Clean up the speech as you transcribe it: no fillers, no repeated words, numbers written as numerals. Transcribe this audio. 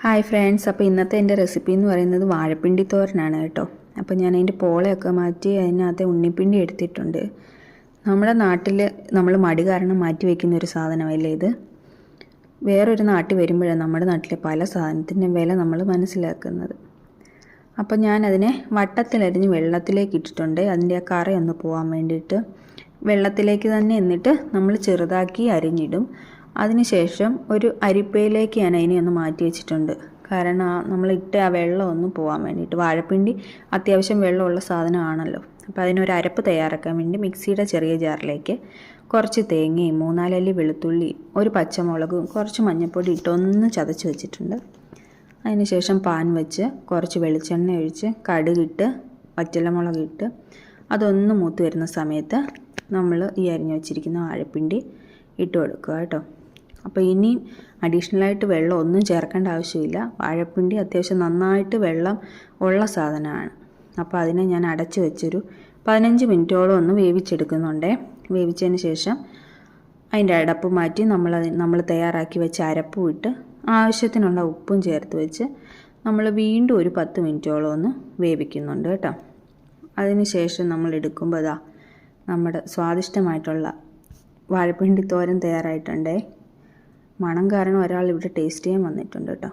Hi friends, അപ്പോൾ ഇന്നത്തെ എൻ്റെ റെസിപ്പി എന്ന് പറയുന്നത് വാഴപ്പിണ്ടി തോരനാണ് കേട്ടോ. അപ്പോൾ ഞാൻ അതിൻ്റെ പോളയൊക്കെ മാറ്റി അതിനകത്ത് ഉണ്ണിപ്പിണ്ടി എടുത്തിട്ടുണ്ട്. നമ്മുടെ നാട്ടിൽ നമ്മൾ മടി കാരണം മാറ്റി വയ്ക്കുന്ന ഒരു സാധനമല്ലേ ഇത്. വേറൊരു നാട്ടിൽ വരുമ്പോഴാണ് നമ്മുടെ നാട്ടിലെ പല സാധനത്തിൻ്റെ വില നമ്മൾ മനസ്സിലാക്കുന്നത്. അപ്പോൾ ഞാനതിനെ വട്ടത്തിലരിഞ്ഞ് വെള്ളത്തിലേക്ക് ഇട്ടിട്ടുണ്ട്. അതിൻ്റെ ആ കറയൊന്ന് പോകാൻ വേണ്ടിയിട്ട് വെള്ളത്തിലേക്ക് തന്നെ എന്നിട്ട് നമ്മൾ ചെറുതാക്കി അരിഞ്ഞിടും. അതിനുശേഷം ഒരു അരിപ്പയിലേക്ക് ഞാൻ അതിനെ ഒന്ന് മാറ്റി വെച്ചിട്ടുണ്ട്. കാരണം നമ്മളിട്ട് ആ വെള്ളം ഒന്ന് പോകാൻ വേണ്ടിയിട്ട്. വാഴപ്പിണ്ടി അത്യാവശ്യം വെള്ളമുള്ള സാധനമാണല്ലോ. അപ്പോൾ അതിനൊരു അരപ്പ് തയ്യാറാക്കാൻ വേണ്ടി മിക്സിയുടെ ചെറിയ ജാറിലേക്ക് കുറച്ച് തേങ്ങയും 3-4 അല്ലി വെളുത്തുള്ളി, ഒരു പച്ചമുളകും കുറച്ച് മഞ്ഞൾപ്പൊടി ഇട്ട് ഒന്ന് ചതച്ച് വെച്ചിട്ടുണ്ട്. അതിനുശേഷം പാൻ വെച്ച് കുറച്ച് വെളിച്ചെണ്ണ ഒഴിച്ച് കടുകിട്ട് വറ്റൽമുളകിട്ട് അതൊന്ന് മൂത്ത് വരുന്ന സമയത്ത് നമ്മൾ ഈ അരിഞ്ഞു വെച്ചിരിക്കുന്ന വാഴപ്പിണ്ടി ഇട്ട് കൊടുക്കുക കേട്ടോ. അപ്പോൾ ഇനിയും അഡീഷണലായിട്ട് വെള്ളം ഒന്നും ചേർക്കേണ്ട ആവശ്യമില്ല. വാഴപ്പിണ്ടി അത്യാവശ്യം നന്നായിട്ട് വെള്ളം ഉള്ള സാധനമാണ്. അപ്പോൾ അതിനെ ഞാൻ അടച്ചു വെച്ചൊരു 15 മിനിറ്റോളം ഒന്ന് വേവിച്ചെടുക്കുന്നുണ്ട്. വേവിച്ചതിന് ശേഷം അതിൻ്റെ അടപ്പ് മാറ്റി നമ്മൾ തയ്യാറാക്കി വെച്ച അരപ്പും ഇട്ട് ആവശ്യത്തിനുള്ള ഉപ്പും ചേർത്ത് വെച്ച് നമ്മൾ വീണ്ടും ഒരു 10 മിനിറ്റോളം ഒന്ന് വേവിക്കുന്നുണ്ട് കേട്ടോ. അതിന് ശേഷം നമ്മൾ എടുക്കുമ്പോൾ നമ്മുടെ സ്വാദിഷ്ടമായിട്ടുള്ള വാഴപ്പിണ്ടി തോരൻ തയ്യാറായിട്ടുണ്ടേ. മണം കാരണം ഒരാൾ ഇവിടെ ടേസ്റ്റ് ചെയ്യാൻ വന്നിട്ടുണ്ട് കേട്ടോ.